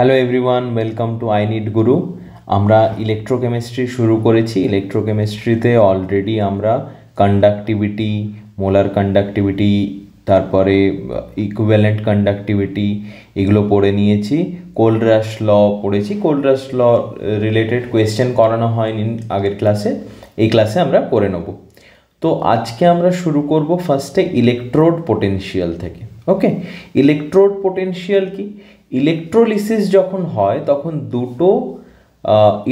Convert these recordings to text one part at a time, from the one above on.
Hello everyone, welcome to I need গুরু। আমরা electrochemistry শুরু করেছি। ইলেকট্রোকেমিস্ট্রিতে অলরেডি আমরা কন্ডাক্টিভিটি, মোলার কন্ডাক্টিভিটি, তারপরে ইকুইভ্যালেন্ট কন্ডাক্টিভিটি এগুলো পড়ে নিয়েছি। কোলরাশ ল পড়েছি। কোলরাশ ল রিলেটেড কোয়েশ্চেন করানো হয়নি আগের ক্লাসে, এই ক্লাসে আমরা করে নেব। তো আজকে আমরা শুরু করব ফার্স্টে ইলেকট্রোড পোটেনশিয়াল থেকে। ওকে, ইলেকট্রোড পোটেনশিয়াল কি? ইলেকট্রোলিসিস যখন হয় তখন দুটো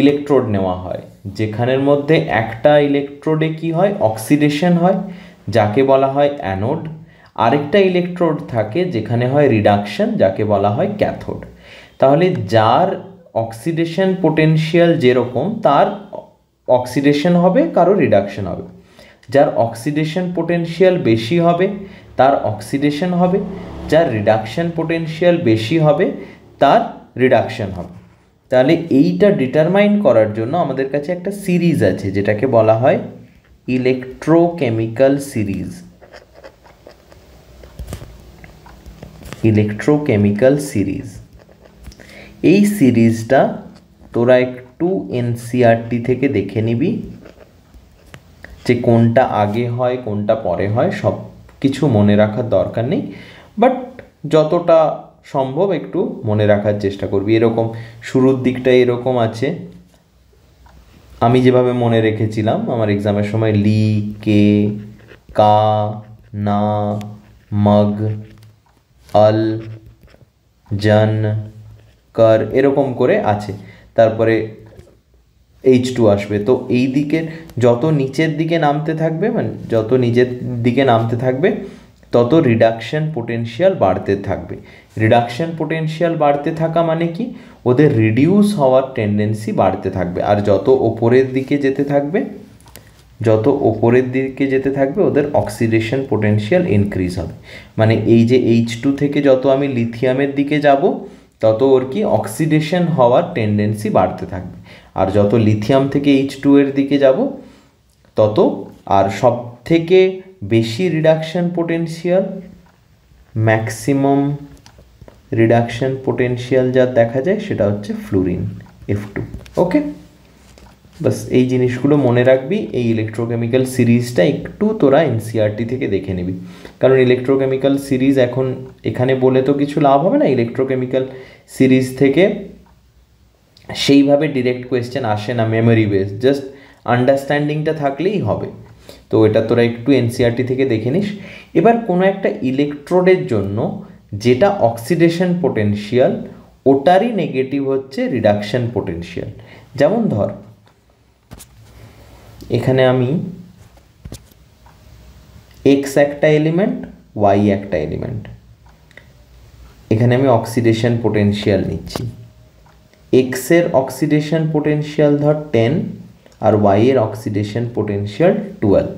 ইলেকট্রোড নেওয়া হয়, যেখানের মধ্যে একটা ইলেকট্রোডে কি হয়, অক্সিডেশন হয়, যাকে বলা হয় অ্যানোড। আরেকটা ইলেকট্রোড থাকে যেখানে হয় রিডাকশন, যাকে বলা হয় ক্যাথোড। তাহলে যার অক্সিডেশন পোটেনশিয়াল যেরকম, তার অক্সিডেশন হবে, কারো রিডাকশন হবে। যার অক্সিডেশন পোটেনশিয়াল বেশি হবে তার অক্সিডেশন হবে, যার রিডাকশন পোটেনশিয়াল বেশি হবে তার রিডাকশন হবে। তাহলে এইটা ডিটারমাইন করার জন্য আমাদের কাছে একটা সিরিজ আছে, যেটাকে বলা হয় ইলেকট্রোকেমিক্যাল সিরিজ। ইলেকট্রোকেমিক্যাল সিরিজ, এই সিরিজটা তোরা একটু এনসিইআরটি থেকে দেখে নিবি, যে কোনটা আগে হয় কোনটা পরে হয়। সব কিছু মনে রাখার দরকার নেই, বাট যতটা সম্ভব একটু মনে রাখার চেষ্টা করবি। এরকম শুরুর দিকটা এরকম আছে, আমি যেভাবে মনে রেখেছিলাম আমার এক্সামের সময়, লি, কে, কা, না, মগ, আল, জন, কর, এরকম করে আছে। তারপরে H2 আসবে। তো এই দিকের যত নিচের দিকে নামতে থাকবে, মানে যত নিচের দিকে নামতে থাকবে তত রিডাকশন পোটেনশিয়াল বাড়তে থাকবে। রিডাকশন পোটেনশিয়াল বাড়তে থাকা মানে কি, ওদের রিডিউস হওয়ার টেন্ডেন্সি বাড়তে থাকবে। আর যত ওপরের দিকে যেতে থাকবে, যত ওপরের দিকে যেতে থাকবে ওদের অক্সিডেশন পোটেনশিয়াল ইনক্রিজ হবে। মানে এই যে H2 থেকে যত আমি লিথিয়ামের দিকে যাব, তত ওর কি অক্সিডেশন হওয়ার টেন্ডেন্সি বাড়তে থাকবে। আর যত লিথিয়াম থেকে H2 এর দিকে যাব তত, আর সব থেকে বেশি reduction potential, maximum reduction potential যা দেখা যায় সেটা হচ্ছে ফ্লুরিন, F2। ওকে, বাস এই জিনিসগুলো মনে রাখবি। এই ইলেকট্রোকেমিক্যাল সিরিজটা একটু তোরা এনসিইআরটি থেকে দেখে নিবি, কারণ ইলেকট্রোকেমিক্যাল সিরিজ এখন এখানে বলে তো কিছু লাভ হবে না। ইলেকট্রোকেমিক্যাল সিরিজ থেকে সেইভাবে ডিরেক্ট কোয়েশ্চেন আসে না মেমোরি বেস, জাস্ট আন্ডারস্ট্যান্ডিংটা থাকলেই হবে। তো এটা তোরা একটু এনসিইআরটি থেকে দেখে নিস। এবার কোনো একটা ইলেকট্রোডের জন্য যেটা অক্সিডেশন পোটেনশিয়াল, ওটারই নেগেটিভ হচ্ছে রিডাকশন পোটেনশিয়াল। যেমন ধর, এখানে আমি এক্স একটা এলিমেন্ট, ওয়াই একটা এলিমেন্ট, এখানে আমি অক্সিডেশন পোটেনশিয়াল নিচ্ছি। এক্সের অক্সিডেশন পোটেনশিয়াল ধর 10 আর ওয়াইয়ের অক্সিডেশন পোটেনশিয়াল 12।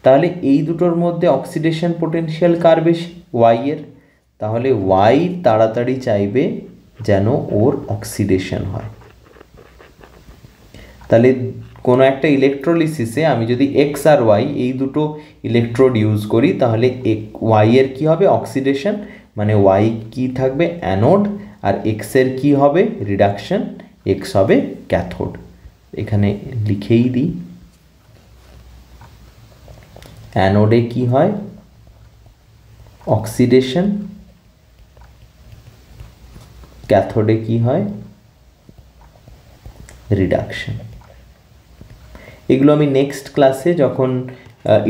তাহলে এই দুটোর মধ্যে অক্সিডেশন পোটেনশিয়াল কার বেশি? ওয়াইয়ের। তাহলে ওয়াই তাড়াতাড়ি চাইবে যেন ওর অক্সিডেশন হয়। তাহলে কোনো একটা ইলেকট্রোলিসিসে আমি যদি এক্স আর ওয়াই এই দুটো ইলেকট্রোড ইউজ করি, তাহলে ওয়াইয়ের কী হবে? অক্সিডেশন, মানে ওয়াই কি থাকবে? অ্যানোড। আর এক্সের কি হবে? রিডাকশন, এক্স হবে ক্যাথোড। এখানে লিখেই দিই, অ্যানোডে কি হয়? অক্সিডেশন, ক্যাথোডে কি হয়? রিডাকশন। এগুলো আমি নেক্সট ক্লাসে যখন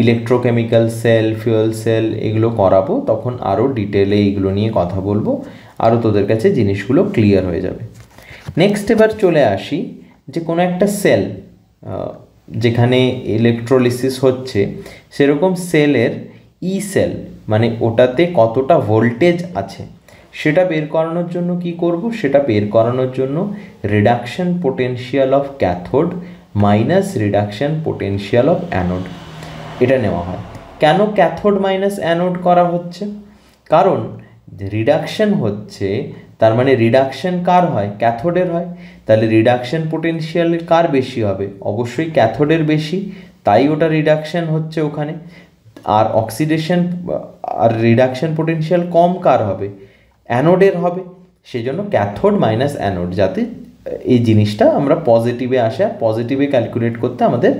ইলেকট্রোকেমিক্যাল সেল, ফিউয়েল সেল এগুলো করাবো, তখন আরও ডিটেলে এইগুলো নিয়ে কথা বলবো, আরও তোদের কাছে জিনিসগুলো ক্লিয়ার হয়ে যাবে। নেক্সট এবার চলে আসি যে কোনো একটা সেল যেখানে ইলেকট্রোলিসিস হচ্ছে, সেরকম সেলের ই সেল, মানে ওটাতে কতটা ভোল্টেজ আছে সেটা বের করানোর জন্য কি করব? সেটা বের করানোর জন্য reduction potential of cathode minus reduction potential of anode, এটা নেওয়া হয়। কেন ক্যাথোড মাইনাস অ্যানোড করা হচ্ছে? কারণ রিডাকশন হচ্ছে, তার মানে রিডাকশন কার হয়? ক্যাথোডের হয়। তাহলে রিডাকশন পোটেনশিয়াল কার বেশি হবে? অবশ্যই ক্যাথোডের বেশি, তাই ওটা রিডাকশন হচ্ছে ওখানে। আর অক্সিডেশন আর রিডাকশন পোটেনশিয়াল কম কার হবে? অ্যানোডের হবে। সেজন্য ক্যাথোড মাইনাস অ্যানোড, যাতে এই জিনিসটা আমরা পজিটিভে আসে, আর পজিটিভে ক্যালকুলেট করতে আমাদের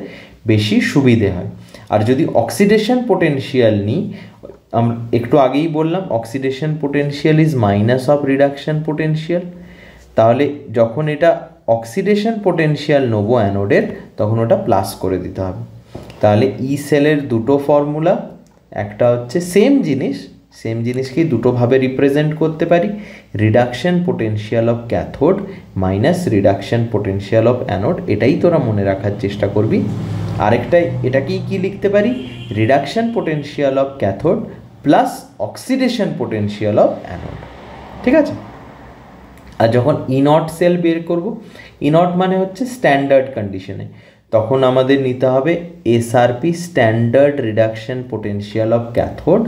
বেশি সুবিধে হয়। আর যদি অক্সিডেশন পোটেনশিয়াল নিই, আমরা একটু আগেই বললাম oxidation potential is minus of reduction potential, তাহলে যখন এটা অক্সিডেশন পোটেনশিয়াল নেবো অ্যানোডের, তখন ওটা প্লাস করে দিতে হবে। তাহলে ই সেলের দুটো ফর্মুলা, একটা হচ্ছে সেম জিনিসকেই দুটোভাবে রিপ্রেজেন্ট করতে পারি, reduction potential of cathode minus reduction potential of anode, এটাই তোরা মনে রাখার চেষ্টা করবি। আরেকটাই এটাকেই কি লিখতে পারি, reduction potential of cathode plus oxidation potential of anode, ঠিক আছে। আর যখন ইনট সেল বের করব, ইনট মানে হচ্ছে স্ট্যান্ডার্ড কন্ডিশনে, তখন আমাদের নিতে হবে SRP standard reduction potential of cathode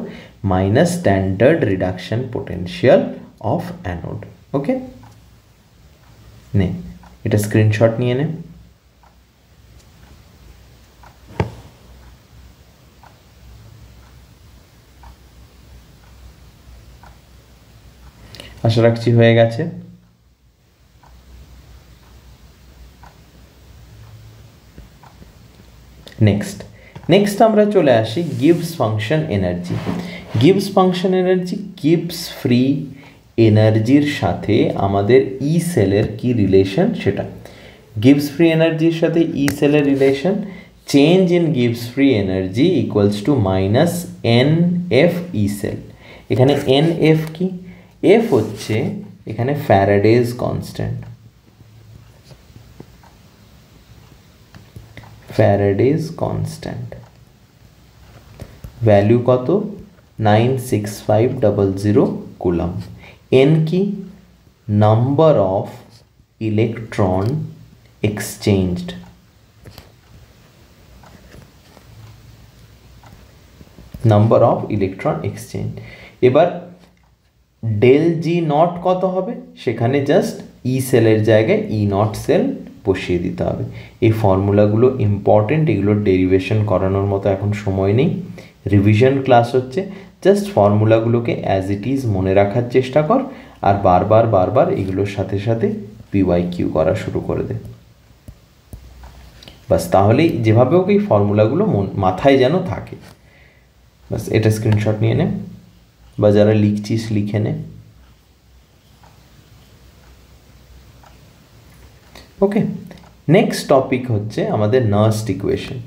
minus standard reduction potential of anode. Okay, নে এটা স্ক্রিনশট নিয়ে নে। আশা রাখছি হয়ে গেছে। নেক্সট আমরা চলে আসি Gibbs function energy. Gibbs function energy Gibbs free এনার্জির সাথে আমাদের ই সেলের কি রিলেশন সেটা। গিবস ফ্রি এনার্জির সাথে ই সেলের relation, change in Gibbs free energy equals to minus n F E cell. এখানে এন এফ কি, এফ হচ্ছে এখানে Faraday's constant, Faraday's constant value কত, 96500 কুলম্ব। এন কি, number of electron exchanged, number of electron exchange. এবার del G naught কত হবে, সেখানে জাস্ট ই সেলের জায়গায় ই নট সেল বসিয়ে দিতে হবে। এই ফর্মুলাগুলো ইম্পর্টেন্ট, এগুলোর ডেরিভেশন করানোর মতো এখন সময় নেই, রিভিশন ক্লাস হচ্ছে, জাস্ট ফর্মুলাগুলোকে অ্যাজ ইট ইজ মনে রাখার চেষ্টা কর, আর বারবার এগুলোর সাথে সাথে পিওয়াইকিউ করা শুরু করে দে, বাস। তাহলেই যেভাবে হোক এই ফর্মুলাগুলো মাথায় যেন থাকে, বাস। এটা স্ক্রিনশট নিয়ে নে, বা যারা লিখছিস লিখে নে। ওকে, নেক্সট টপিক হচ্ছে আমাদের নার্স্ট ইকুয়েশন।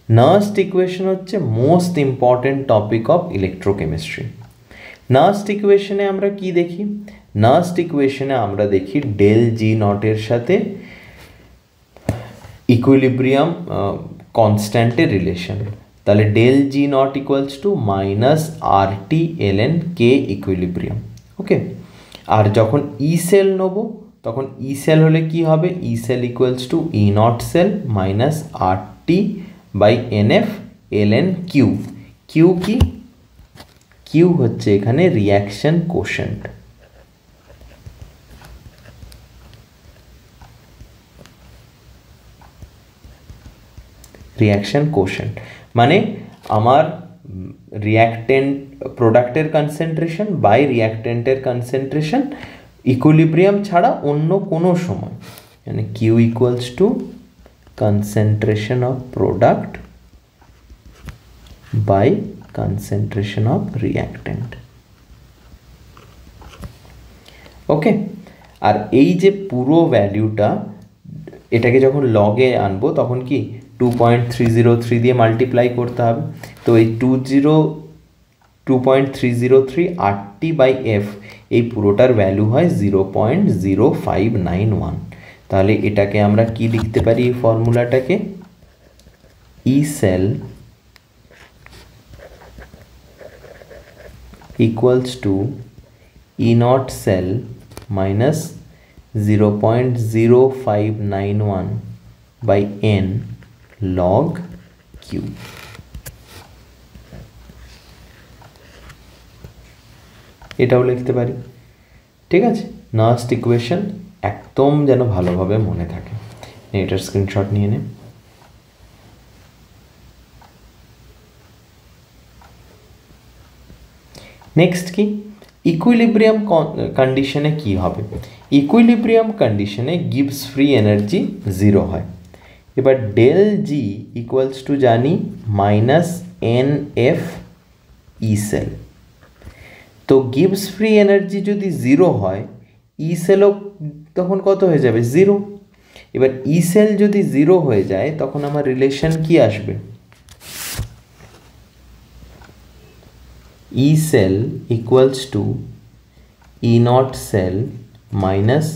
নার্স্ট ইকুয়েশন হচ্ছে most important topic of electrochemistry. Nernst ইকুয়েশনে আমরা কি দেখি, নার্স্ট ইকুয়েশনে আমরা দেখি ডেল জি নটের সাথে ইকুইলিব্রিয়াম কনস্ট্যান্টের রিলেশন। তাহলে del G not equals to minus R T L N K equilibrium. Okay, আর যখন ই সেল নেব, তখন ই সেল হলে কি হবে, E cell equals to E not cell minus R T by N F L N Q. Q কি, Q হচ্ছে এখানে রিয়াকশন কোশেন্ট। রিয়াকশন কোশেন্ট মানে আমার রিয়াক্টেন্ট প্রোডাক্টের কনসেন্ট্রেশন বাই রিয়াক্টেন্টের কনসেন্ট্রেশন ইকুইলিব্রিয়াম ছাড়া অন্য কোনো সময়, মানে Q equals to concentration of product by concentration of reactant. Okay, আর এই যে পুরো ভ্যালুটা, এটাকে যখন লগে আনবো তখন কি 2.303 দিয়ে মাল্টিপ্লাই করতে হবে। তো এই 2.303 RT বাই এফ, এই পুরোটার ভ্যালু হয় 0.0591। তাহলে এটাকে আমরা কি লিখতে পারি, এই ফর্মুলাটাকে, E cell equals to E not cell minus 0.0591 by N log Q. এটাও লিখতে পারি, ঠিক আছে। নার্স্ট ইকুয়েশন একদম যেন ভালোভাবে মনে থাকে। এটার স্ক্রিনশট নিয়ে নে। নেক্সট কি, ইকুইলিব্রিয়াম কন্ডিশনে কি হবে? ইকুইলিব্রিয়াম কন্ডিশনে গিবস ফ্রি এনার্জি 0 হয়। এবার ডেল জি ইকুয়ালস টু জানি minus n F E cell. তো গিবস ফ্রি এনার্জি যদি 0 হয়, ই সেলও তখন কত হয়ে যাবে? 0। এবার ই সেল যদি 0 হয়ে যায় তখন আমার রিলেশন কি আসবে? E cell equals to E not cell minus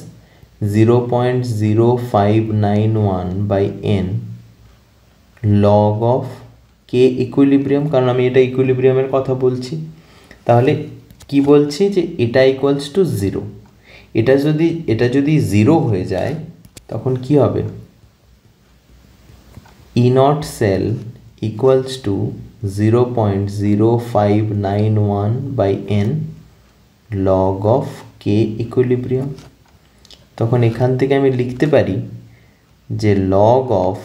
0.0591 by N log of K equilibrium, কারণ আমি এটা ইকুইলিব্রিয়ামের কথা বলছি। তাহলে কি বলছি যে এটা ইকুয়ালস টু 0। এটা যদি 0 হয়ে যায় তখন কি হবে? E not cell equals to 0.0591 by N log of K equilibrium. তখন এখান থেকে আমি লিখতে পারি যে log of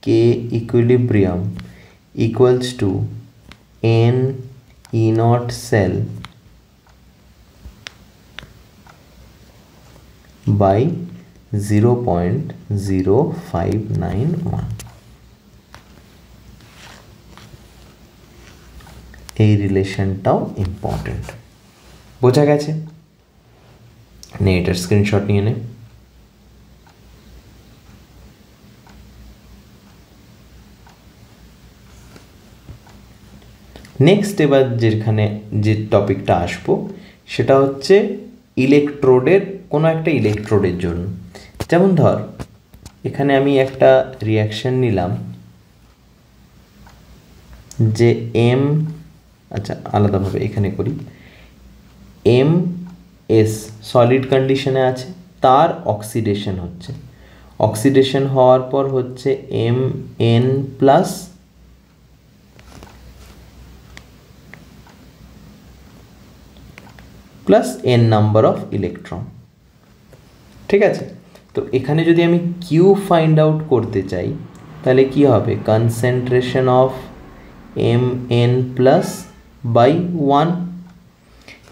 K equilibrium equals to N E not cell by 0.0591। এই রিলেশনটাও ইম্পর্টেন্ট। বোঝা গেছে? নে এটার স্ক্রিনশট নিয়ে নে। নেক্সট এবার যেখানে যে টপিকটা আসবো সেটা হচ্ছে ইলেকট্রোডের, কোনো একটা ইলেকট্রোডের জন্য। যেমন ধর এখানে আমি একটা রিয়াকশন নিলাম যে এম, আচ্ছা আলাদাভাবে এখানে করি, এম এস সলিড কন্ডিশনে আছে, তার অক্সিডেশন হচ্ছে। অক্সিডেশন হওয়ার পর হচ্ছে M n plus plus n number of electron. ঠিক আছে? তো এখানে যদি আমি কিউ ফাইন্ড আউট করতে চাই তাহলে কি হবে? Concentration of M n plus by 1,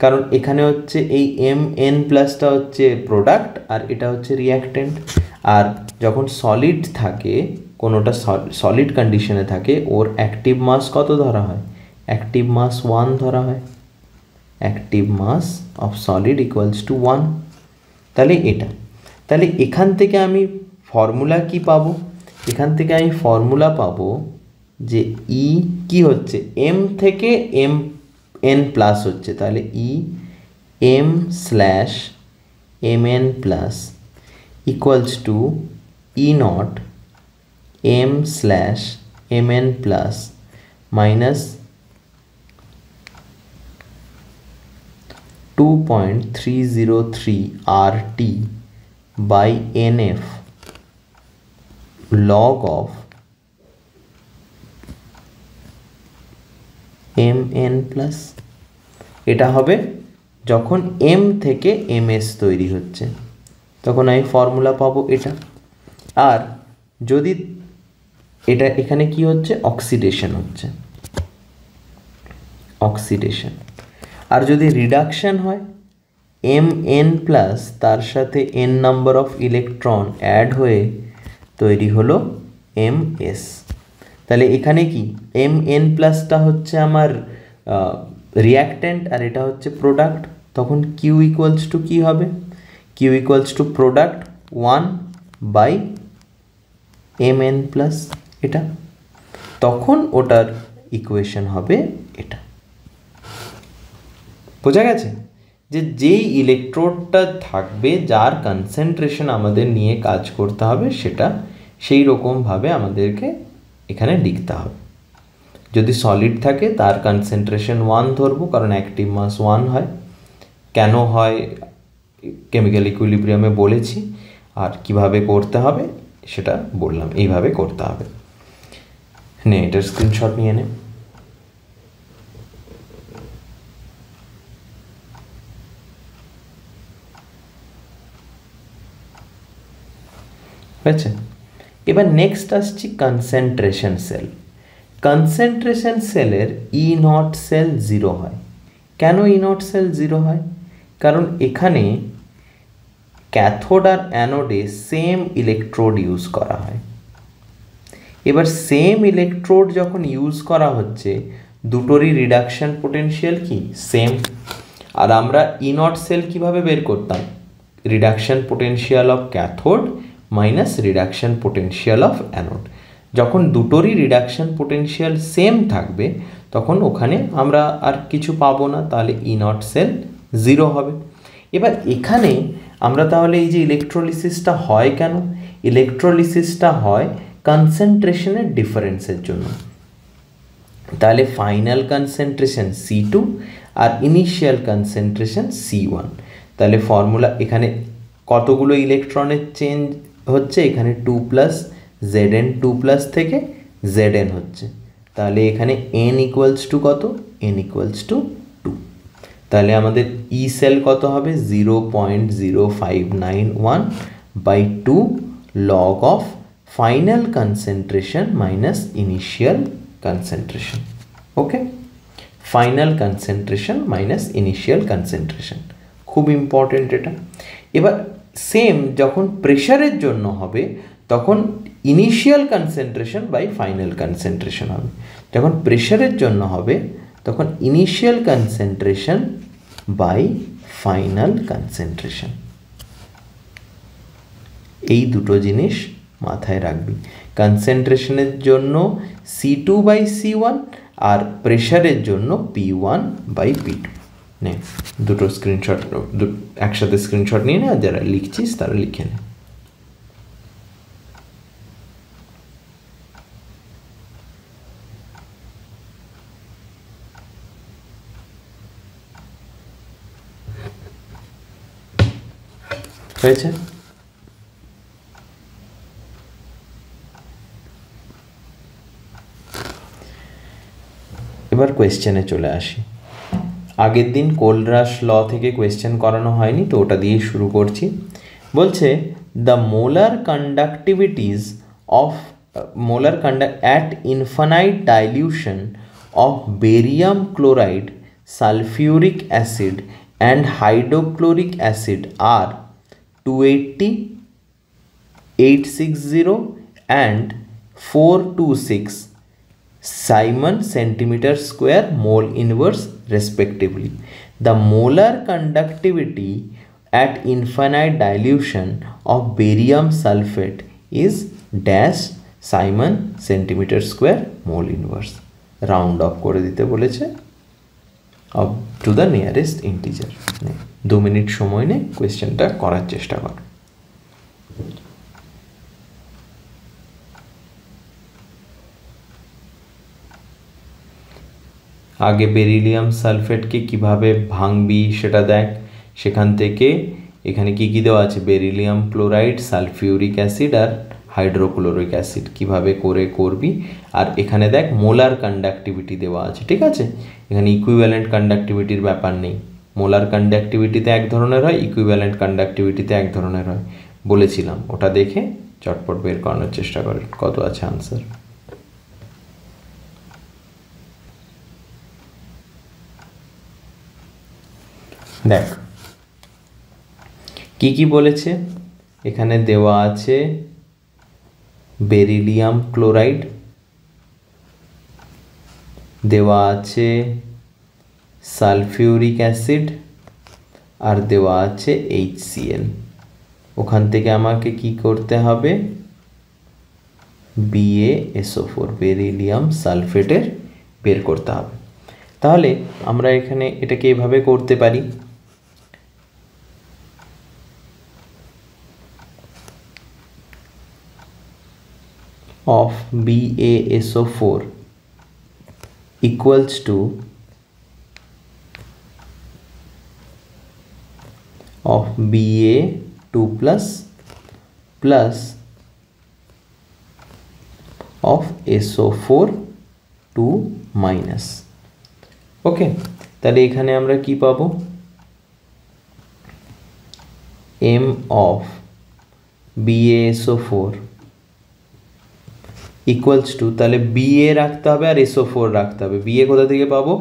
কারণ এখানে হচ্ছে এই এম এন প্লাসটা হচ্ছে প্রোডাক্ট আর এটা হচ্ছে রিয়াক্টেন্ট। আর যখন সলিড থাকে, কোনোটা সলিড কন্ডিশনে থাকে, ওর অ্যাক্টিভ মাস কত ধরা হয়? অ্যাক্টিভ মাস 1 ধরা হয়। Active mass of solid equals to 1। তাহলে এটা, তাহলে এখান থেকে আমি ফর্মুলা কি পাবো? এখান থেকে আমি ফর্মুলা পাবো যে ই কি হচ্ছে, এম থেকে এম এন প্লাস হচ্ছে, তাহলে E M slash M n plus equals to E naught M slash M n plus minus 2.303 RT by NF log of MN plus। এটা হবে যখন M থেকে MS তৈরি হচ্ছে, তখন আমি ফর্মুলা পাবো এটা। আর যদি এটা এখানে কি হচ্ছে? অক্সিডেশন হচ্ছে, অক্সিডেশন। আর যদি রিডাকশন হয়, এম এন প্লাস তার সাথে n number of electron add হয়ে তৈরি হলো এম এস। তাহলে এখানে কি এম এন প্লাসটা হচ্ছে আমার রিয়াক্ট্যান্ট আর এটা হচ্ছে প্রোডাক্ট। তখন কিউ ইকুয়ালস টু কী হবে? Q equals to product 1 by M n plus এটা। তখন ওটার ইকুয়েশন হবে এটা। বোঝা গেছে যে যেই ইলেকট্রোডটা থাকবে, যার কনসেন্ট্রেশন আমাদের নিয়ে কাজ করতে হবে, সেটা সেই রকমভাবে আমাদেরকে এখানে লিখতে হবে। যদি সলিড থাকে তার কনসেন্ট্রেশন 1 ধরবো, কারণ অ্যাক্টিভ মাস 1 হয়। কেন হয় কেমিক্যাল ইকুইলিব্রিয়ামে বলেছি, আর কিভাবে করতে হবে সেটা বললাম, এইভাবে করতে হবে। নে এটার স্ক্রিনশট নিয়ে নে। হয়েছে? এবার নেক্সট আসছি কনসেন্ট্রেশন সেল। কনসেন্ট্রেশন সেলের ই নট সেল 0 হয়। কেন ই নট সেল 0 হয়? কারণ এখানে ক্যাথোড আর অ্যানোডে সেম ইলেকট্রোড ইউজ করা হয়। এবার সেম ইলেকট্রোড যখন ইউজ করা হচ্ছে, দুটোরই রিডাকশন পোটেনশিয়াল কি সেম। আর আমরা ই নট সেল কীভাবে বের করতাম? Reduction potential of cathode minus reduction potential of anode. যখন দুটোরই রিডাকশন পোটেনশিয়াল সেম থাকবে তখন ওখানে আমরা আর কিছু পাবো না, তাহলে ই নট সেল 0 হবে। এবার এখানে আমরা তাহলে এই যে ইলেকট্রোলিসিসটা হয় কেন? ইলেকট্রোলিসিসটা হয় কনসেন্ট্রেশনের ডিফারেন্সের জন্য। তাহলে ফাইনাল কনসেন্ট্রেশন C2 আর ইনিশিয়াল কনসেন্ট্রেশন C1। তাহলে ফর্মুলা এখানে কতগুলো ইলেকট্রনের চেঞ্জ হচ্ছে? এখানে 2+ Zn 2+ থেকে Zn হচ্ছে। তাহলে এখানে n ইকুয়ালস টু কত? n equals to 2। তাহলে আমাদের ই সেল কত হবে? 0.0591/2 log of final concentration minus initial concentration. Okay, final concentration minus initial concentration, খুব ইম্পর্টেন্ট এটা। এবার সেম যখন প্রেশারের জন্য হবে তখন initial concentration by final concentration হবে। যখন প্রেশারের জন্য হবে তখন initial concentration by final concentration. এই দুটো জিনিস মাথায় রাখবি। কনসেন্ট্রেশনের জন্য C2/C1 আর প্রেশারের জন্য P1/P2। নে দুটো স্ক্রিনশট, একসাথে স্ক্রিনশট নিয়ে নে, আর যারা লিখছিস তারা লিখে নে। হয়েছে? এবার কোয়েশ্চেনে চলে আসি। আগের দিন কোলরাশ ল থেকে কোয়েশ্চেন করানো হয়নি, তো ওটা দিয়েই শুরু করছি। বলছে the molar conductivities of at infinite dilution of barium chloride, sulfuric acid and hydrochloric acid are 280, 860 and 426 Simon centimeter square mole inverse respectively. The molar conductivity at infinite dilution of barium sulfate is dash Simon centimeter square mole inverse. Round off করে দিতে বলেছে up to the nearest integer. 2 minute সময় নে কোয়েশ্চেনটা করার চেষ্টা কর। আগে বেরিলিয়াম সালফেটকে কিভাবে ভাঙবি সেটা দেখ। সেখান থেকে এখানে কি কি দেওয়া আছে? বেরিলিয়াম ক্লোরাইড, সালফিউরিক অ্যাসিড আর হাইড্রোক্লোরিক অ্যাসিড কিভাবে করে করবি। আর এখানে দেখ মোলার কন্ডাক্টিভিটি দেওয়া আছে, ঠিক আছে? এখানে ইকুইভ্যালেন্ট কন্ডাক্টিভিটির ব্যাপার নেই। মোলার কন্ডাক্টিভিটিতে এক ধরনের হয়, ইকুইভ্যালেন্ট কন্ডাক্টিভিটিতে এক ধরনের হয় বলেছিলাম। ওটা দেখে চটপট বের করানোর চেষ্টা করে কত আছে আনসার। দেখ কি কি বলেছে এখানে দেওয়া আছে। বেরিলিয়াম ক্লোরাইড দেওয়া আছে, সালফিউরিক অ্যাসিড আর দেওয়া আছে HCl। ওখান থেকে আমাকে কি করতে হবে? BaSO4 বেরিলিয়াম সালফেটের বের করতে হবে। তাহলে আমরা এখানে এটাকে এভাবে করতে পারি। of BaSO4 equals to of Ba2+ plus of SO4 2 minus। ওকে, তাহলে এখানে আমরা কি পাবো? M of BaSO4 equals to, তাহলে BA রাখতে হবে আর SO4 রাখতে হবে। BA কোথা থেকে পাবো?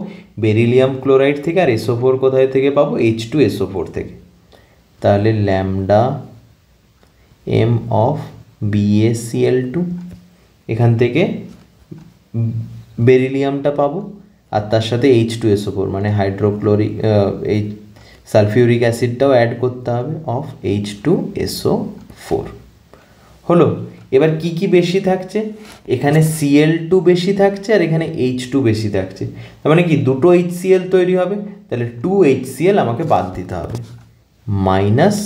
বেরিলিয়াম ক্লোরাইড থেকে। আর SO4 কোথায় থেকে পাবো? H2SO4 থেকে। তাহলে ল্যামডা m অফ BaCl2, এখান থেকে বেরিলিয়ামটা পাবো আর তার সাথে H2SO4 মানে হাইড্রোক্লোরিক এই সালফিউরিক অ্যাসিডটাও অ্যাড করতে হবে অফ H2SO4 হলো। এবার কি কি বেশি থাকছে? এখানে Cl2 বেশি থাকছে আর এখানে H2 বেশি থাকছে, তার মানে কি দুটো HCl তৈরি হবে, তাহলে 2HCl আমাকে বাদ দিতে হবে, মাইনাস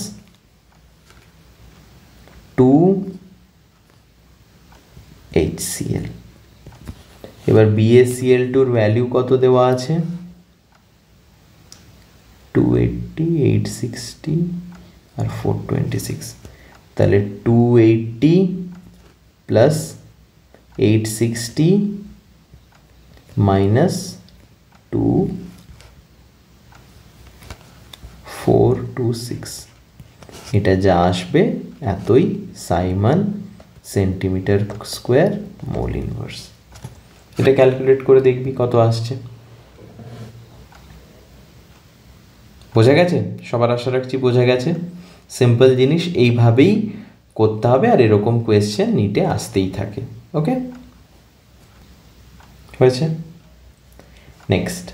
2HCl। এবার BaCl2 ভ্যালু কত দেওয়া আছে? 280, 860 আর 426, তাহলে 280 প্লাস 860 মাইনাস 2426, এটা যা আসবে এতই Simon centimetre square mole inverse. এটা ক্যালকুলেট করে দেখবি কত আসছে। বোঝা গেছে? সবার আশা রাখছি বোঝা গেছে। সিম্পল জিনিস, এইভাবেই করতে হবে আর এরকম কোয়েশ্চেন নিটে আসতেই থাকে। ওকে, হয়েছে? নেক্সট,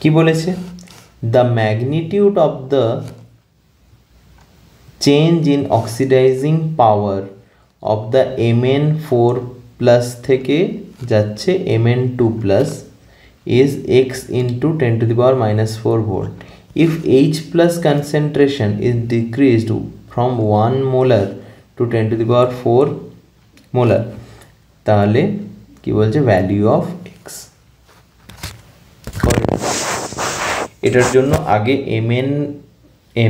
কি বলেছে? The magnitude of the change in oxidising power of the Mn4+ থেকে যাচ্ছে Mn2+ is x into 10⁻⁻4 volt. If H+ concentration is decreased from 1 molar to 10⁻4 molar, তাহলে কি বলছে? Value of x। এটার জন্য আগে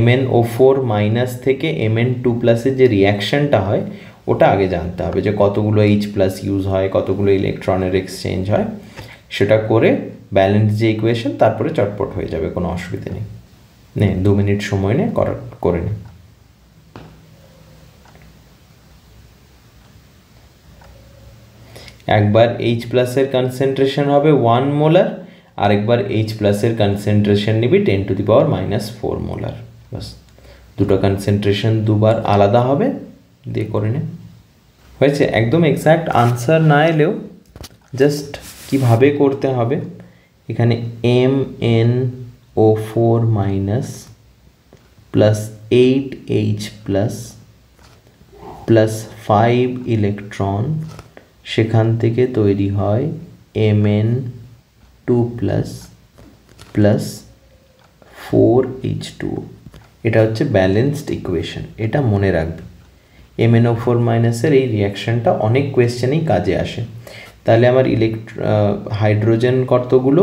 MnO4- থেকে Mn2+ এর যে রিয়াকশনটা হয় ওটা আগে জানতে হবে, যে কতগুলো H+ ইউজ হয়, কতগুলো ইলেকট্রনের এক্সচেঞ্জ হয়, সেটা করে ব্যালেন্স যে ইকুয়েশন, তারপরে চটপট হয়ে যাবে, কোনো অসুবিধা নেই। নে 2 মিনিট সময় নে, করে নে। একবার H+ এর কনসেন্ট্রেশন হবে 1 মোলার, আরেকবার H+ এর কনসেন্ট্রেশন নিবি 10⁻⁻4 মোলার। বাস, দুটো কনসেন্ট্রেশন দুবার আলাদা হবে, দিয়ে করে নে। হয়েছে? একদম এক্স্যাক্ট আনসার না এলেও জাস্ট কিভাবে করতে হবে, এখানে MnO4- plus 8H+ plus 5 electron, সেখান থেকে তৈরি হয় Mn2+ প্লাস 4H2। এটা হচ্ছে ব্যালেন্সড ইকুয়েশন, এটা মনে রাখবে। MnO4- এর এই রিয়াকশনটা অনেক কোয়েশ্চেনেই কাজে আসে। তাহলে আমার হাইড্রোজেন কতগুলো?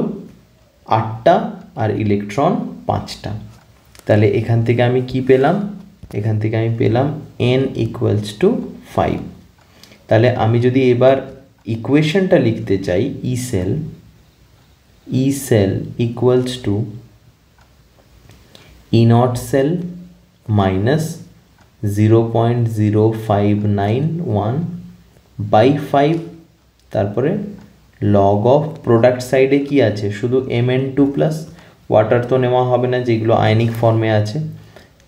8টা আর ইলেকট্রন 5টা। তাহলে এখান থেকে আমি কি পেলাম? এখান থেকে আমি পেলাম n = 5। তাহলে আমি যদি এবার ইকুয়েশনটা লিখতে চাই, E cell equals to E0 cell minus 0.0591 by 5, তারপরে লগ অফ প্রোডাক্ট সাইডে কি আছে? শুধু Mn2+, ওয়াটার তো নেওয়া হবে না যেগুলো আয়নিক ফর্মে আছে,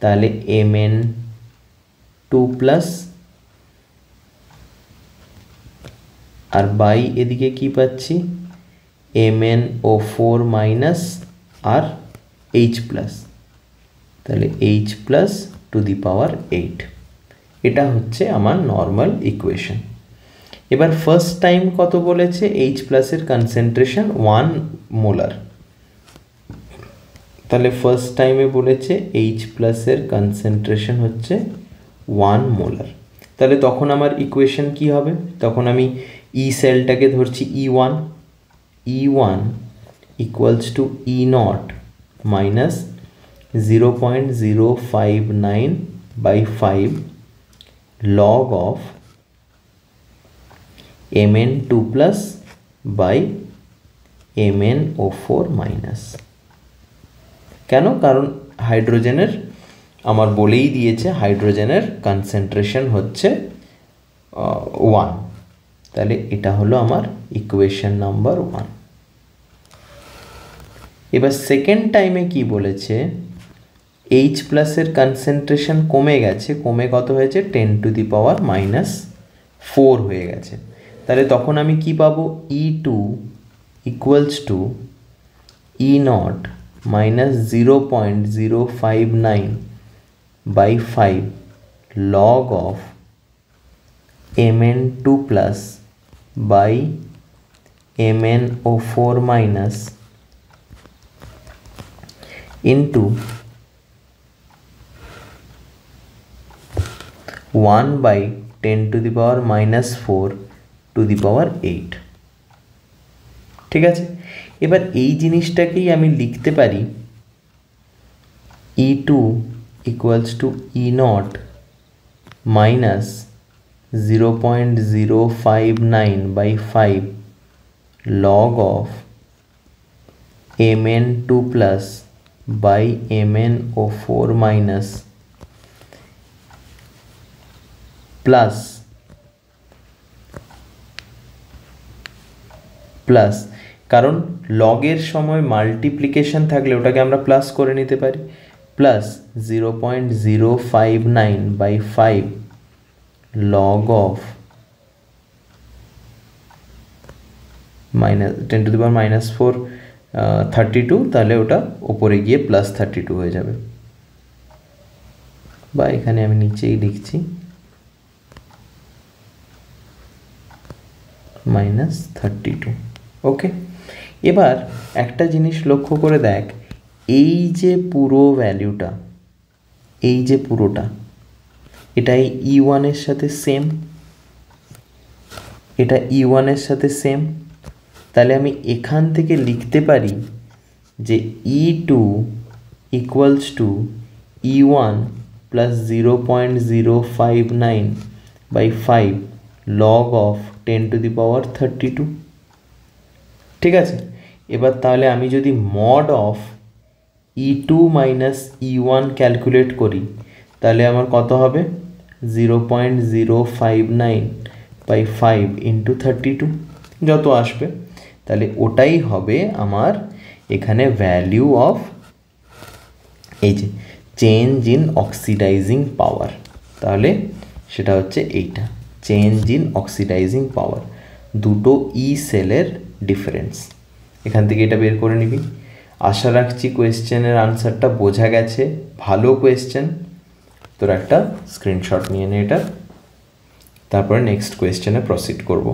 তাহলে Mn2+ আর বাই এদিকে কি পাচ্ছি? MnO4- আর H+, তাহলে H+⁸ এটা হচ্ছে আমার নর্মাল ইকুয়েশন। এবার ফার্স্ট টাইম কত বলেছে? H+ এর কনসেন্ট্রেশন 1 মোলার, তাহলে ফার্স্ট টাইমে বলেছে H+ এর কনসেন্ট্রেশন হচ্ছে 1 মোলার। তাহলে তখন আমার ইকুয়েশন কি হবে? তখন আমি ই সেলটাকে ধরছি E1 equals to E0 minus 0.059 by 5 log of Mn2+ by MnO4-। কেন? কারণ হাইড্রোজেনের আমার বলেই দিয়েছে হাইড্রোজেনের কনসেন্ট্রেশন হচ্ছে 1, তাহলে এটা হলো আমার ইকুয়েশন নাম্বার 1। এবার সেকেন্ড টাইমে কি বলেছে, এইচ প্লাসের কনসেন্ট্রেশন কমে গেছে, কমে কত হয়েছে 10⁻⁴ হয়ে গেছে। তাহলে তখন আমি কি পাবো, E2 equals to E0 minus 0.059/5 log of Mn2 plus by MnO4 minus into 1/10⁻⁴⁸। ঠিক আছে, এবার এই জিনিসটাকেই আমি লিখতে পারি E2 equals to E0 minus 0.059/5 log of Mn2 plus by MnO4 minus plus কারণ লগের সময় মাল্টিপ্লিকেশন থাকলে ওটাকে আমরা প্লাস করে নিতে পারি, প্লাস 0.059/5 log of -10⁻⁴ 32, তাহলে ওটা ওপরে গিয়ে +32 হয়ে যাবে, বা এখানে আমি নিচেই লিখছি -32। ওকে, এবার একটা জিনিস লক্ষ্য করে দেখ, এই যে পুরো ভ্যালুটা, এই যে পুরোটা, এটা E1 এর সাথে সেম, এটা E1 এর সাথে সেম, তাহলে আমি এখান থেকে লিখতে পারি যে E2 equals to E1 plus 0.059/5 log of 10⁻32। ঠিক আছে, এবার তাহলে আমি যদি mod of E2 minus E1 calculate করি, তাহলে আমার কত হবে 0.059/5 ইন্টু 32 যত আসবে, তাহলে ওটাই হবে আমার এখানে ভ্যালু অফ এই যে চেঞ্জ ইন অক্সিডাইজিং পাওয়ার, তাহলে সেটা হচ্ছে এইটা, চেঞ্জ ইন অক্সিডাইজিং পাওয়ার, দুটো ই সেলের ডিফারেন্স। এখান থেকে এটা বের করে নিবি। আশা রাখছি কোয়েশ্চেনের আনসারটা বোঝা গেছে, ভালো কোয়েশ্চেন। তোর একটা স্ক্রিনশট নিয়ে নে এটা, তারপরে নেক্সট কোয়েশ্চেনে প্রসিড করব।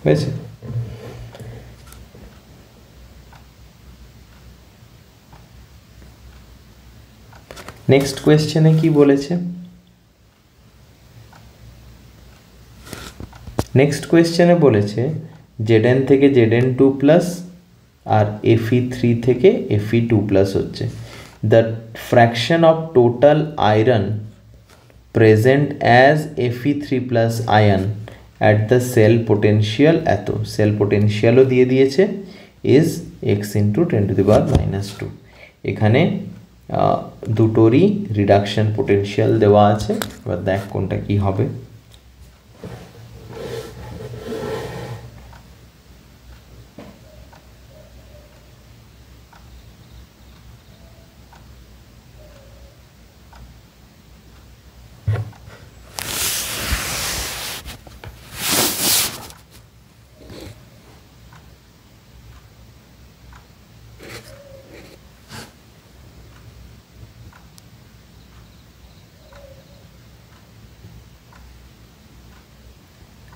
হয়েছে? নেক্সট কোয়েশ্চেনে কি বলেছে, নেক্সট কোয়েশ্চেনে বলেছে Zn থেকে Zn2 প্লাস আর Fe3 থেকে Fe2 প্লাস হচ্ছে, the fraction of total iron present as Fe3 plus ion at the cell potential এত, সেল পোটেনশিয়ালও দিয়ে দিয়েছে is x into 10⁻⁻²। এখানে দুটোরই রিডাকশন পোটেনশিয়াল দেওয়া আছে, এবার দেখ কোনটা কি হবে।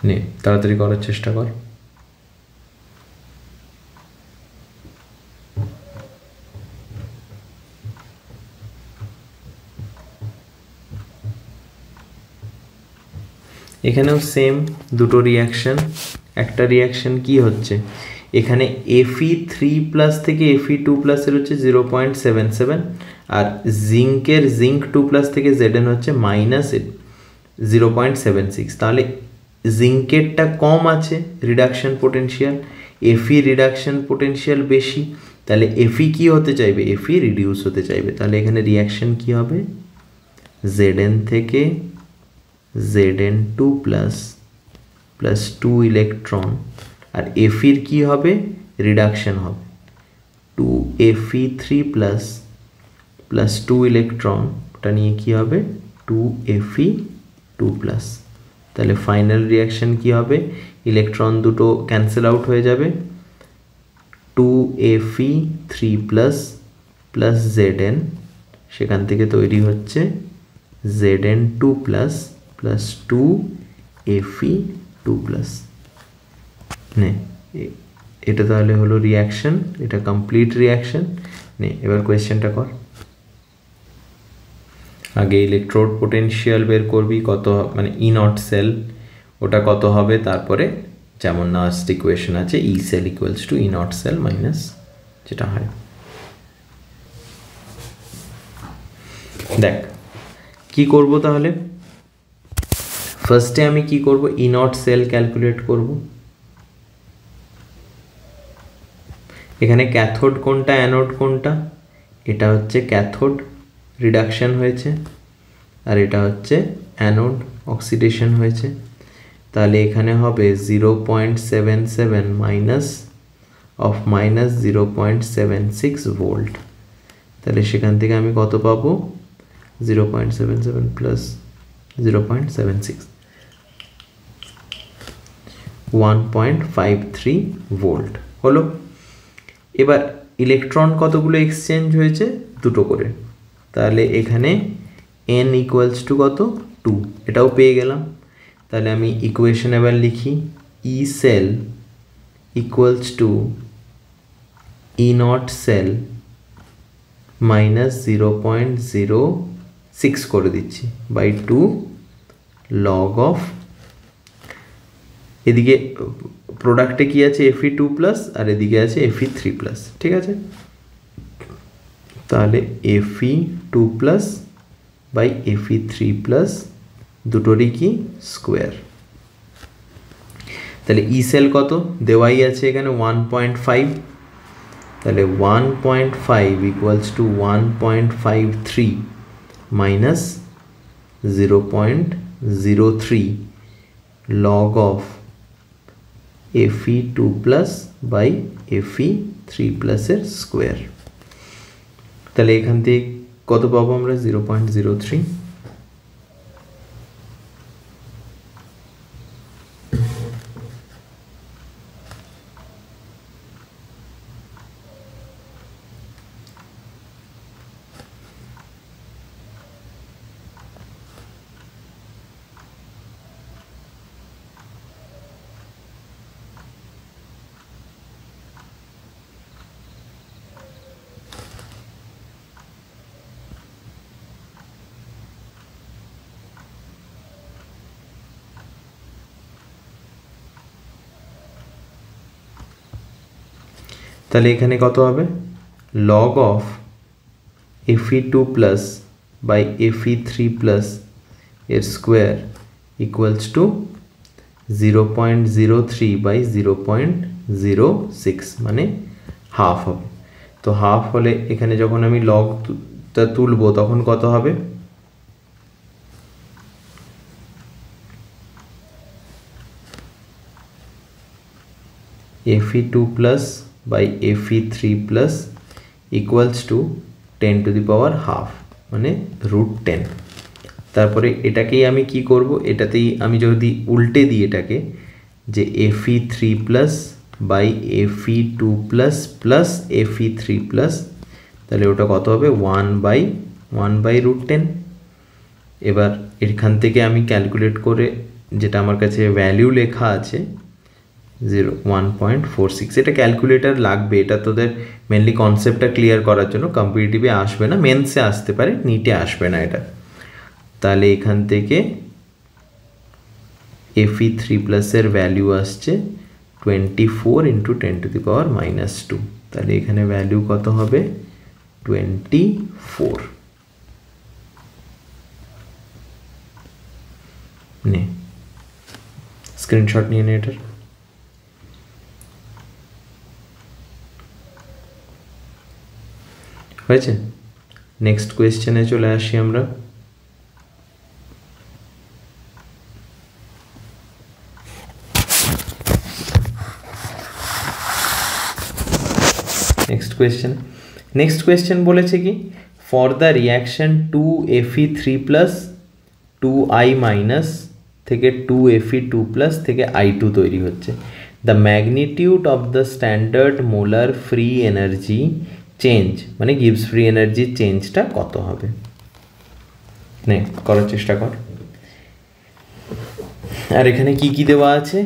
নে তাড়াতাড়ি করার চেষ্টা কর। এখানেও সেম দুটো রিয়াকশন, একটা রিয়াকশন কি হচ্ছে, এখানে Fe3+ থেকে Fe2+ এর হচ্ছে 0.77, আর জিঙ্কের জিঙ্ক 2+ থেকে Zn হচ্ছে -0.76। তাহলে জিঙ্কেরটা কম আছে reduction potential, Fe reduction potential বেশি, তাহলে Fe কি হতে চাইবে, Fe রিডিউস হতে চাইবে। তাহলে এখানে রিয়াকশন কি হবে, Zn থেকে Zn2+ প্লাস 2 ইলেকট্রন, আর Fe কি হবে, রিডাকশন হবে 2Fe3+ প্লাস 2 ইলেকট্রন, ওটা নিয়ে কি হবে 2Fe2+। তাহলে ফাইনাল রিয়াকশন কি হবে, ইলেকট্রন দুটো ক্যান্সেল আউট হয়ে যাবে, 2Fe3+ প্লাস Zn, সেখান থেকে তৈরি হচ্ছে Zn2+ প্লাস 2Fe2+। নে এটা তাহলে হলো রিয়াকশন, এটা কমপ্লিট রিয়াকশন। নে এবার কোয়েশ্চেনটা কর। আগে ইলেকট্রোড পোটেনশিয়াল বের করবি কত, মানে ই নট সেল ওটা কত হবে, তারপরে যেমন লাস্ট ইকুয়েশন আছে E cell equals to E not cell minus যেটা হয়। দেখ কি করব তাহলে, ফার্স্টে আমি কি করব, ই নট সেল ক্যালকুলেট করব। এখানে ক্যাথোড কোনটা অ্যানোড কোনটা, এটা হচ্ছে ক্যাথোড রিডাকশন হয়েছে, আর এটা হচ্ছে অ্যানোড অক্সিডেশন হয়েছে। তাহলে এখানে হবে 0.77 মাইনাস অফ মাইনাস 0.76 ভোল্ট। তাহলে সেখান থেকে আমি কত পাবো, 0.77 প্লাস 0.76, 1.53 ভোল্ট হলো। এবার ইলেকট্রন কতগুলো এক্সচেঞ্জ হয়েছে, দুটো করে। তাহলে এখানে n ইকুয়ালস টু কত, 2, এটাও পেয়ে গেলাম। তাহলে আমি ইকুয়েশন এবার লিখি, E cell equals to E not cell minus 0.06 করে দিচ্ছি বাই 2 লগ অফ, এদিকে প্রোডাক্টে কি আছে Fe2+ আর এদিকে আছে Fe3+, ঠিক আছে। তাহলে Fe2+ বাই Fe3+ দুটোরই কি স্কোয়ার। তাহলে ই সেল কত দেওয়াই আছে এখানে 1.5, তাহলে 1.5 equals to 1.53 minus 0.03 log of Fe2+ by Fe3+ এর স্কোয়ার। তাহলে এখান থেকে কত পাবো আমরা, 0.03। তাহলে এখানে কত হবে, log of Fe2+ by Fe3+ এর স্কোয়ার ইকুয়ালস টু 0.03 বাই 0.06, মানে হাফ হবে। তো হাফ হলে এখানে যখন আমি লগটা তুলবো তখন কত হবে, Fe2+ by Fe3+ equals to 10 to the power half, মানে √10। তারপরে এটাকেই আমি কি করব, এটাতেই আমি যদি উল্টে দিই এটাকে, যে Fe3+ by Fe2+ plus Fe3+, তাহলে ওটা কত হবে 1/√10। এবার এখান থেকে আমি ক্যালকুলেট করে, যেটা আমার কাছে ভ্যালু লেখা আছে 1.46, এটা ক্যালকুলেটার লাগবে, এটা তোদের মেনলি কনসেপ্টটা ক্লিয়ার করার জন্য, কম্পিটিটিভে আসবে না, মেন্সে আসতে পারে, নিটে আসবে না এটা। তাহলে এখান থেকে Fe3+ এর ভ্যালু আসছে 24 ইন্টু 10⁻²। তাহলে এখানে ভ্যালু কত হবে? 24। নে স্ক্রিনশট নিয়ে নে এটার। হয়েছে? নেক্সট কোয়েশ্চেনে চলে আসি আমরা। নেক্সট কোয়েশ্চেন বলেছে কি, for the reaction 2Fe3+ 2I- থেকে 2Fe2+ থেকে I2 তৈরি হচ্ছে, the magnitude of the standard molar free energy change, মানে গিভস ফ্রি এনার্জি চেঞ্জটা কত হবে? নে করার চেষ্টা কর। আর এখানে কি কি দেওয়া আছে?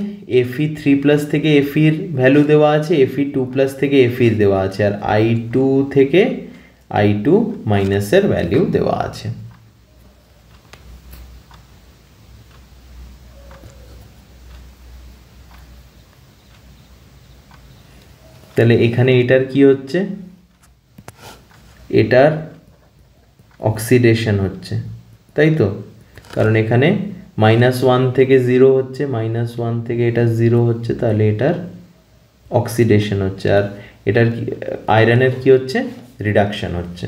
Fe3+ থেকে Fe এর ভ্যালু দেওয়া আছে, Fe2+ থেকে Fe দেওয়া আছে, আর I2 থেকে I2- এর ভ্যালু দেওয়া আছে। তাহলে এখানে এটার কি হচ্ছে? এটার অক্সিডেশন হচ্ছে, তাই তো? কারণ এখানে -1 থেকে 0 হচ্ছে, -1 থেকে এটা 0 হচ্ছে, তাহলে এটার অক্সিডেশন হচ্ছে। আর এটার আয়রনের কি হচ্ছে? রিডাকশন হচ্ছে।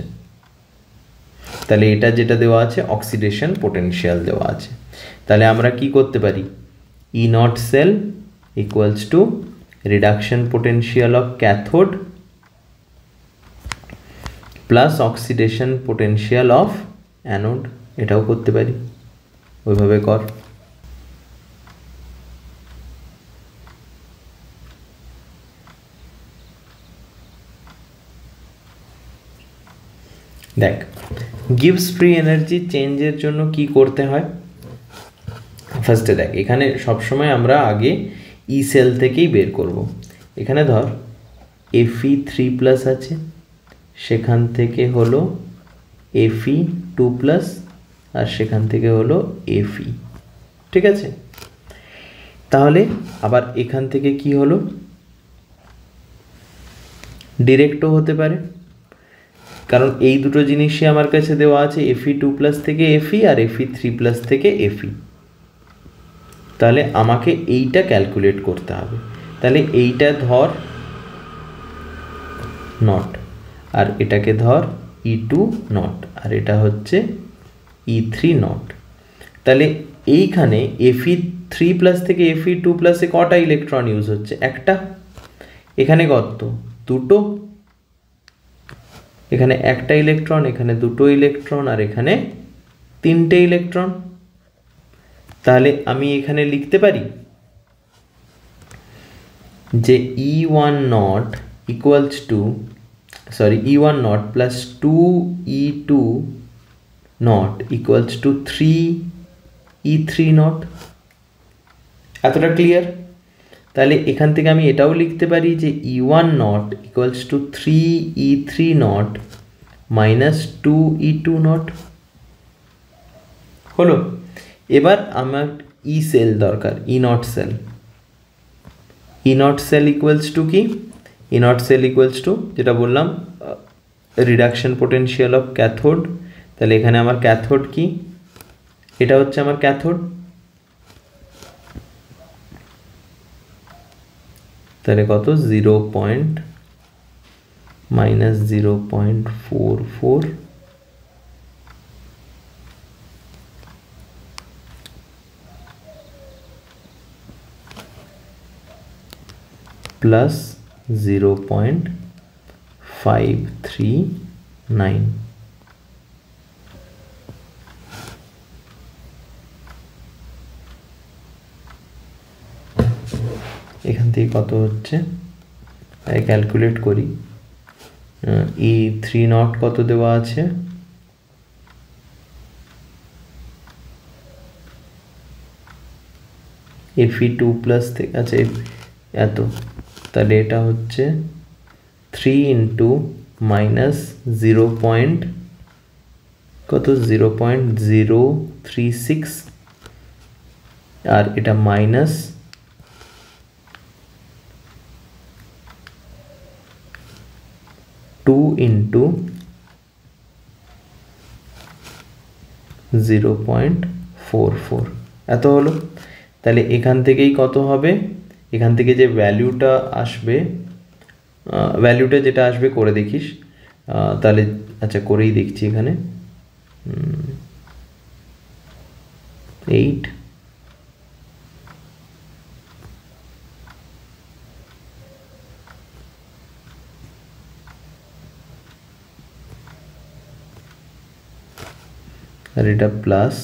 তাহলে এটা যেটা দেওয়া আছে অক্সিডেশন পোটেনশিয়াল দেওয়া আছে। তাহলে আমরা কি করতে পারি? E0 cell equals to reduction potential of cathode plus oxidation potential of anode, এটাও করতে পারি। ওইভাবে কর। দেখ, গিভস ফ্রি এনার্জি চেঞ্জের জন্য কি করতে হয়? ফার্স্টে দেখ, এখানে সবসময় আমরা আগে ই সেল থেকেই বের করব। এখানে ধর Fe3+ আছে, সেখান থেকে হলো Fe2+, আর সেখান থেকে হলো Fe, ঠিক আছে? তাহলে আবার এখান থেকে কি হলো? ডিরেক্টও হতে পারে, কারণ এই দুটো জিনিসই আমার কাছে দেওয়া আছে, Fe2+ থেকে Fe আর Fe3+ থেকে Fe। তাহলে আমাকে এইটা ক্যালকুলেট করতে হবে। তাহলে এইটা ধর নট, আর এটাকে ধর E2 নট, আর এটা হচ্ছে E3 নট। তাহলে এইখানে Fe3+ থেকে Fe2+ এ কটা ইলেকট্রন ইউজ হচ্ছে? একটা। এখানে কত? দুটো। এখানে একটা ইলেকট্রন, এখানে দুটো ইলেকট্রন, আর এখানে তিনটে ইলেকট্রন। তাহলে আমি এখানে লিখতে পারি যে E1 not equals two, sorry, E1 not plus 2E2 not equals two 3E3 not. এতটা ক্লিয়ার? তাহলে এখান থেকে আমি এটাও লিখতে পারি যে E1 not equals two 3E3 not minus 2E2 not. হলো? এবার আমার ই সেল দরকার, E0 sell. E0 sell equals two কি? E0 সেল ইকুয়ালস টু, যেটা বললাম, রিডাকশন পোটেনশিয়াল অফ ক্যাথোড। তাহলে এখানে আমার ক্যাথোড কি? এটা হচ্ছে আমার ক্যাথোড। তাহলে কত? -0.44 প্লাস 0.539। এখান থেকে কত হচ্ছে? ক্যালকুলেট করি। E3 নট কত দেওয়া আছে? Fe2+ থেকে আছে এত, তাহলে এটা হচ্ছে 3 ইন্টু মাইনাস 0. কত? 0.036, আর এটা মাইনাস 2 ইন্টু 0.44 এত হলো। তাহলে এখান থেকেই কত হবে, এখান থেকে যে ভ্যালুটা আসবে, ভ্যালুটা যেটা আসবে করে দেখিস, তাহলে আচ্ছা করেই দেখছি এখানে 8 আর এটা প্লাস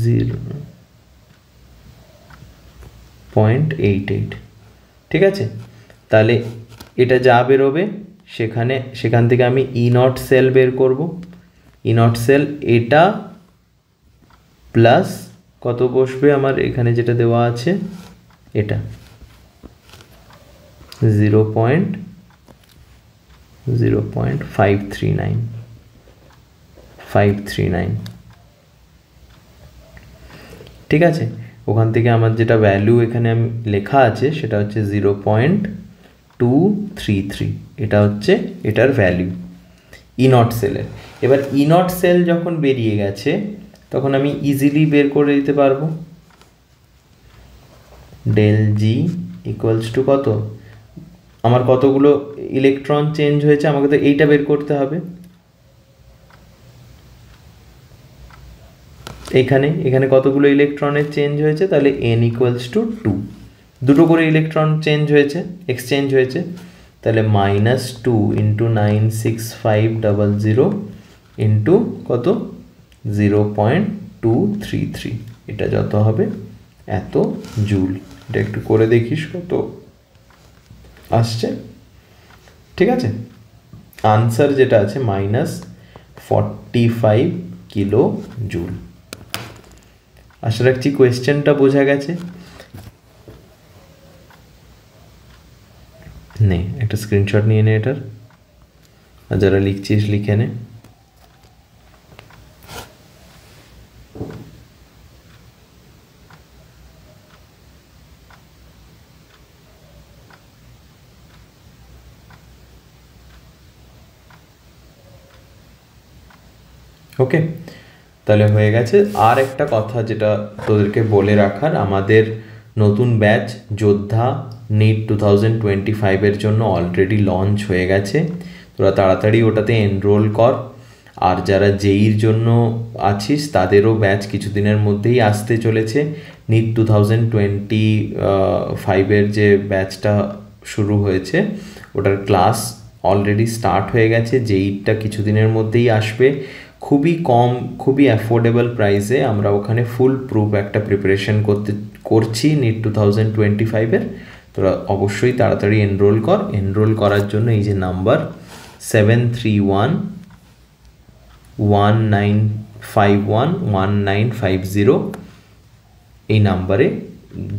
0.88, ঠিক আছে। তাহলে এটা যা বেরোবে সেখান থেকে আমি ই নট সেল বের করব। ই নট সেল এটা প্লাস কত বসবে আমার এখানে যেটা দেওয়া আছে, এটা 0.539, ঠিক আছে। ওখান থেকে আমার যেটা ভ্যালু এখানে আমি লেখা আছে সেটা হচ্ছে 0.233, এটা হচ্ছে এটার ভ্যালু ই নট সেলের। এবার ই নট সেল যখন বেরিয়ে গেছে তখন আমি ইজিলি বের করে দিতে পারবো ডেল জি ইকুয়ালস টু কত, আমার কতগুলো ইলেকট্রন চেঞ্জ হয়েছে আমাকে তো এইটা বের করতে হবে। এখানে কতগুলো ইলেকট্রনের চেঞ্জ হয়েছে, তাহলে n ইকুয়ালস টু 2, দুটো করে ইলেকট্রন চেঞ্জ হয়েছে, এক্সচেঞ্জ হয়েছে, তাহলে -2 ইন্টু 96500 ইন্টু কত 0.233, এটা যত হবে এত জুল। এটা একটু করে দেখিস কত আসছে, ঠিক আছে। আনসার যেটা আছে -45 কিলো জুল। আশা রাখছি কোয়েশ্চেনটা বোঝা গেছে। নে একটা স্ক্রিনশট নিয়ে নে এটার, আর যারা লিখছিস লিখে নে। ওকে, তাহলে হয়ে গেছে। আর একটা কথা যেটা তোদেরকে বলে রাখার, আমাদের নতুন ব্যাচ যোদ্ধা নিট 2025-এর জন্য অলরেডি লঞ্চ হয়ে গেছে, তোরা তাড়াতাড়ি ওটাতে এনরোল কর। আর যারা জেইর জন্য আছিস তাদেরও ব্যাচ কিছুদিনের মধ্যেই আসতে চলেছে। নিট 2025-এর যে ব্যাচটা শুরু হয়েছে ওটার ক্লাস অলরেডি স্টার্ট হয়ে গেছে, জেইটা কিছুদিনের মধ্যেই আসবে। খুবই কম, খুবই অ্যাফোর্ডেবল প্রাইসে আমরা ওখানে ফুল প্রুফ একটা প্রিপারেশন করছি নিট 2025-এর। তোরা অবশ্যই তাড়াতাড়ি এনরোল কর। এনরোল করার জন্য এই যে নাম্বার 7311951950 এই নাম্বারে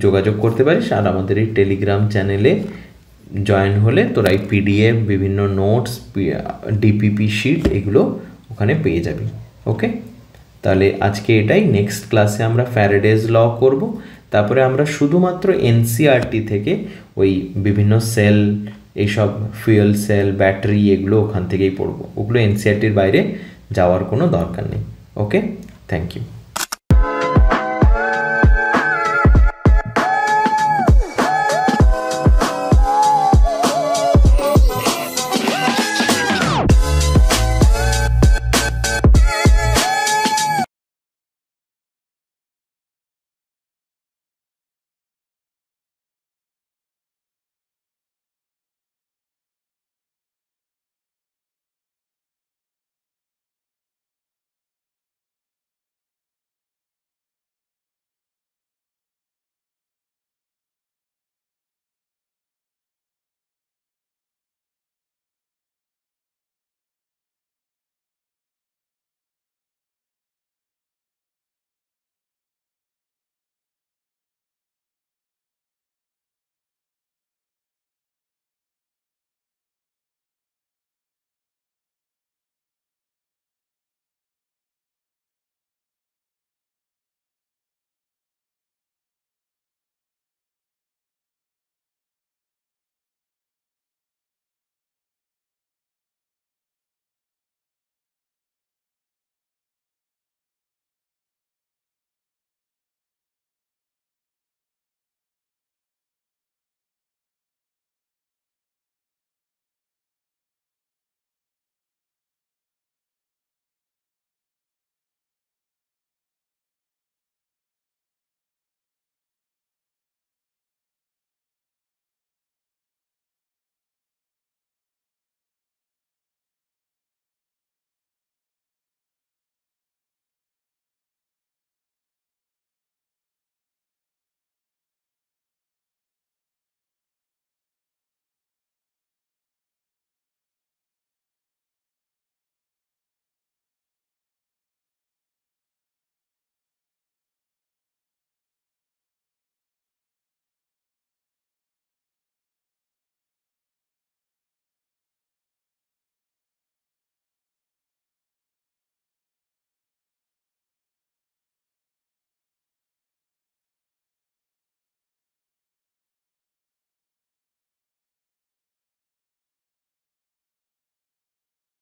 যোগাযোগ করতে পারিস। আর আমাদের এই টেলিগ্রাম চ্যানেলে জয়েন হলে তোরা এই পিডিএফ, বিভিন্ন নোটস, ডিপিপি শিট এগুলো ওখানে পেয়ে যাবি। ওকে, তাহলে আজকে এটাই। নেক্সট ক্লাসে আমরা ফ্যারাডেজ ল করব, তারপরে আমরা শুধুমাত্র এনসিইআরটি থেকে ওই বিভিন্ন সেল, এইসব ফুয়েল সেল, ব্যাটারি, এগুলো ওখান থেকেই পড়বো। ওগুলো এনসিইআরটির বাইরে যাওয়ার কোনো দরকার নেই। ওকে, থ্যাংক ইউ।